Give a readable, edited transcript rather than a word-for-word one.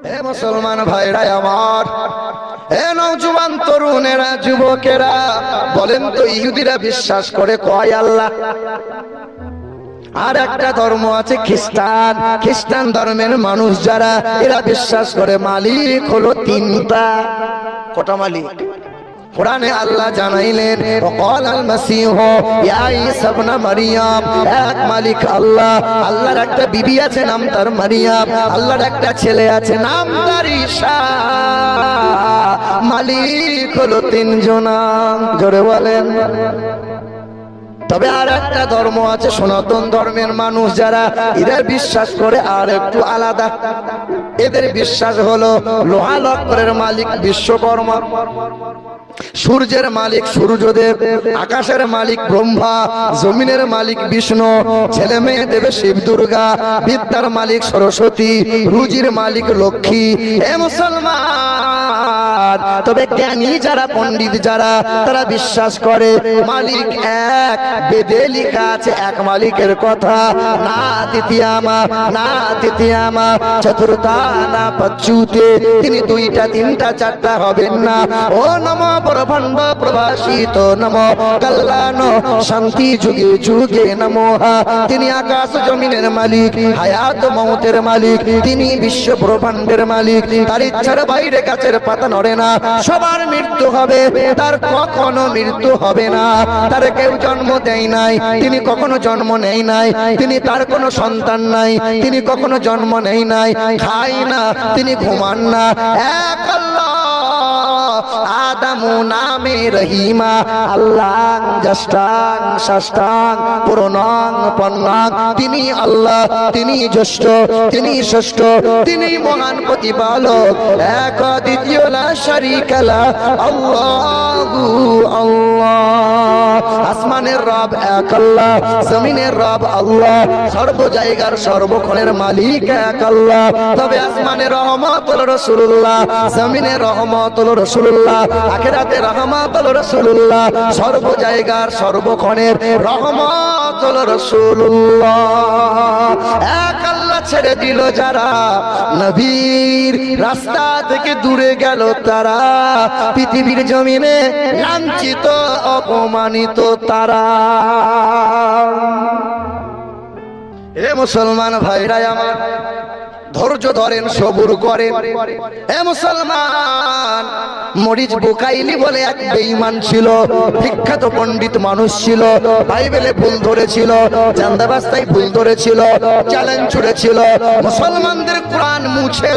হে মুসলমান ভাইরা আমার, হে নওজোয়ান তরুণেরা, যুবকেরা, বলেন তো ইহুদিরা বিশ্বাস করে কয় আল্লাহ? আর একটা ধর্ম আছে খ্রিস্টান, খ্রিস্টান ধর্মের মানুষ যারা, এরা বিশ্বাস করে মালিক হলো তিনটা। কটা মালিক? কোরআনে আল্লাহ জানাইলেন ওয়াকাল মাসীহ ইয়া ঈসা ইবনে মারইয়াম, এক মালিক আল্লাহ। আল্লাহর একটা বিবি আছে নাম তার মারিয়াম, আল্লাহর একটা ছেলে আছে নাম তার ঈসা। মালিক হলো তিনজনা। জোরে বলেন। তবে আর একটা ধর্ম আছে সনাতন ধর্মের মানুষ যারা, এরা বিশ্বাস করে আর একটু আলাদা। এদের বিশ্বাস হলো লোহা লক্করের মালিক বিশ্বকর্মা, সূর্যের মালিক সূর্যদেব, আকাশের মালিক ব্রহ্মা, জমিনের মালিক বিষ্ণু, ছেলে মেয়ে দেবে শিব দুর্গা, বিদ্যার মালিক সরস্বতী, রুজির মালিক লক্ষ্মী। এ মুসলমান, তবে জ্ঞানী যারা, পণ্ডিত যারা, তারা বিশ্বাস করে মালিক এক। বেদে লেখা আছে এক মালিকের কথা, না তৃতীয়ামা না তৃতীয়ামা চতুর্থা না পঞ্চুতে, তিনি দুইটা তিনটা চারটা হবেন না। ও নমঃ ব্রহ্মাণ্ড প্রভাসিত নমঃ কল্যাণ শান্তি যুগে যুগে নমঃ। তিনি আকাশ জমিনের মালিক, হায়াত মৌতের মালিক, তিনি বিশ্ব ব্রহ্মাণ্ডের মালিক। তার ইচ্ছার বাইরে গাছের পাতা নড়ে না, সবার মৃত্যু হবে, তার কখনো মৃত্যু হবে না। তার কেউ জন্ম দেয় নাই, তিনি কখনো জন্ম নেয় নাই, তিনি তার কোনো সন্তান নাই, তিনি কখনো জন্ম নেয় নাই, খায় না, তিনি ঘুমান না। এক আল্লাহ আদামু নামে রহিমা, আল্লাহ জ্যেষ্ঠাং ষষ্ঠাং পুরনাং পন্নাং, তিনি আল্লাহ, তিনি জ্যেষ্ঠ, তিনি ষষ্ঠ, তিনি মহান প্রতিপালক, এক দ্বিতীয় লা শারীকা লা, আল্লাহু আল্লাহ। আসমানের রব এক আল্লাহ, জমিনের রব আল্লাহ, সর্ব জায়গার সর্বক্ষণের মালিক এক আল্লাহ। তবে আসমানের রহমত হলো রাসূলুল্লাহ, জমিনের রহমত হলো রাসূলুল্লাহ, আখিরাতে রহমত হলো রাসূলুল্লাহ, সর্ব জায়গার সর্বক্ষণের রহমত হলো রাসূলুল্লাহ। এক আল্লাহ ছেড়ে দিল যারা, নবীর রাস্তা থেকে দূরে গেল তারা, পৃথিবীর জমিনে লাঞ্ছিত অপমানিত তারা। এ মুসলমান ভাইরা আমার, ধৈর্য ধরেন, সবুর করেন। হে মুসলমান, মরিচ বুকাইলি বলে এক বেঈমান ছিল, বিখ্যাত পণ্ডিত মানুষ ছিল, বাইবেলে ভুল ধরেছিল, চান্দাবাস্তায় ভুল ধরেছিল, চ্যালেঞ্জ ছুড়েছিল, মুসলমানদের কোরআন মুছে